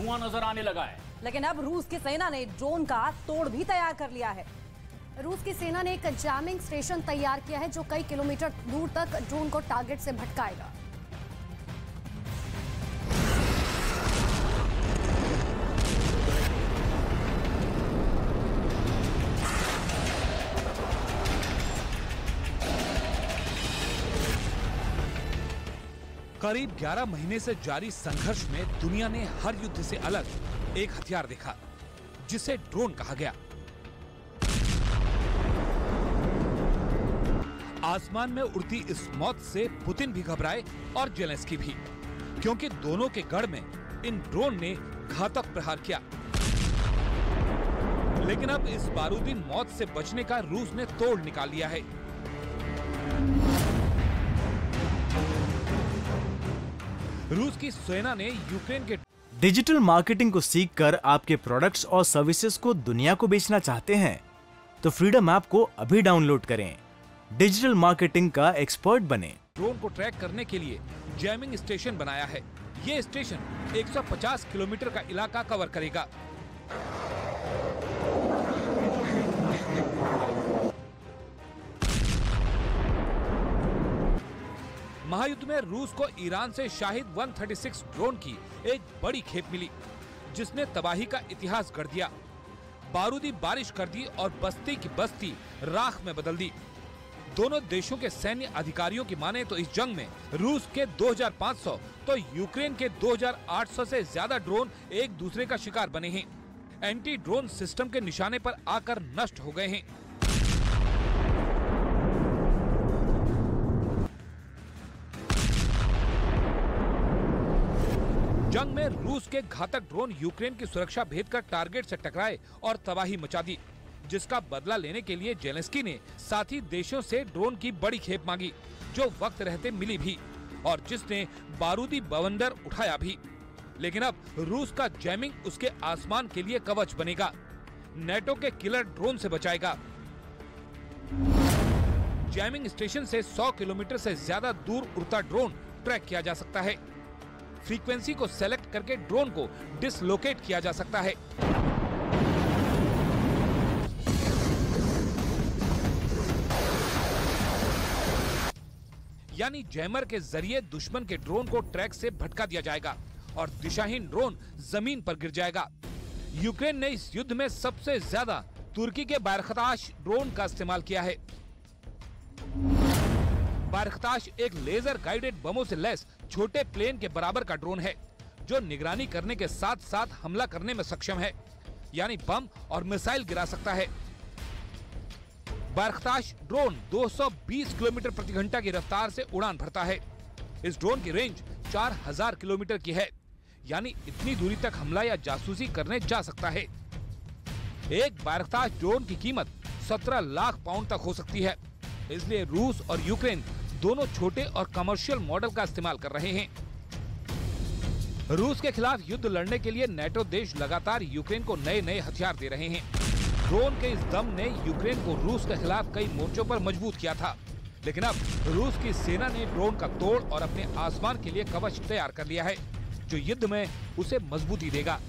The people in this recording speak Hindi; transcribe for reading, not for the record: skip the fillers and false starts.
धुआं नजर आने लगा है। लेकिन अब रूस की सेना ने ड्रोन का तोड़ भी तैयार कर लिया है। रूस की सेना ने एक जैमिंग स्टेशन तैयार किया है जो कई किलोमीटर दूर तक ड्रोन को टारगेट से भटकाएगा। करीब 11 महीने से जारी संघर्ष में दुनिया ने हर युद्ध से अलग एक हथियार देखा, जिसे ड्रोन कहा गया। आसमान में उड़ती इस मौत से पुतिन भी घबराए और जेलेंस्की भी, क्योंकि दोनों के गढ़ में इन ड्रोन ने घातक प्रहार किया। लेकिन अब इस बारूदी मौत से बचने का रूस ने तोड़ निकाल लिया है। रूस की सेना ने यूक्रेन के डिजिटल मार्केटिंग को सीखकर आपके प्रोडक्ट्स और सर्विसेज को दुनिया को बेचना चाहते हैं तो फ्रीडम ऐप को अभी डाउनलोड करें। डिजिटल मार्केटिंग का एक्सपर्ट बने। ड्रोन को ट्रैक करने के लिए जैमिंग स्टेशन बनाया है। ये स्टेशन 150 किलोमीटर का इलाका कवर करेगा। महायुद्ध में रूस को ईरान से शाहिद 136 ड्रोन की एक बड़ी खेप मिली, जिसने तबाही का इतिहास गढ़ दिया, बारूदी बारिश कर दी और बस्ती की बस्ती राख में बदल दी। दोनों देशों के सैन्य अधिकारियों की माने तो इस जंग में रूस के 2500 तो यूक्रेन के 2800 से ज्यादा ड्रोन एक दूसरे का शिकार बने हैं। एंटी ड्रोन सिस्टम के निशाने पर आकर नष्ट हो गए हैं। जंग में रूस के घातक ड्रोन यूक्रेन की सुरक्षा भेद कर टारगेट से टकराए और तबाही मचा दी, जिसका बदला लेने के लिए जेलेंस्की ने साथी देशों से ड्रोन की बड़ी खेप मांगी, जो वक्त रहते मिली भी और जिसने बारूदी बवंडर उठाया भी। लेकिन अब रूस का जैमिंग उसके आसमान के लिए कवच बनेगा, नेटो के किलर ड्रोन से बचाएगा। जैमिंग स्टेशन से 100 किलोमीटर से ज्यादा दूर उड़ता ड्रोन ट्रैक किया जा सकता है। फ्रीक्वेंसी को सेलेक्ट करके ड्रोन को डिसलोकेट किया जा सकता है। यानी जैमर के जरिए दुश्मन के ड्रोन को ट्रैक से भटका दिया जाएगा और दिशाहीन ड्रोन जमीन पर गिर जाएगा। यूक्रेन ने इस युद्ध में सबसे ज्यादा तुर्की के बारख्ताश ड्रोन का इस्तेमाल किया है। बारख्ताश एक लेजर गाइडेड बमों से लैस छोटे प्लेन के बराबर का ड्रोन है, जो निगरानी करने के साथ साथ हमला करने में सक्षम है, यानी बम और मिसाइल गिरा सकता है। बारख्ताश ड्रोन 220 किलोमीटर प्रति घंटा की रफ्तार से उड़ान भरता है। इस ड्रोन की रेंज 4000 किलोमीटर की है, यानी इतनी दूरी तक हमला या जासूसी करने जा सकता है। एक बारख्ताश ड्रोन की कीमत 17 लाख पाउंड तक हो सकती है। इसलिए रूस और यूक्रेन दोनों छोटे और कमर्शियल मॉडल का इस्तेमाल कर रहे हैं। रूस के खिलाफ युद्ध लड़ने के लिए नेटो देश लगातार यूक्रेन को नए नए हथियार दे रहे हैं। ड्रोन के इस दम ने यूक्रेन को रूस के खिलाफ कई मोर्चों पर मजबूत किया था, लेकिन अब रूस की सेना ने ड्रोन का तोड़ और अपने आसमान के लिए कवच तैयार कर लिया है, जो युद्ध में उसे मजबूती देगा।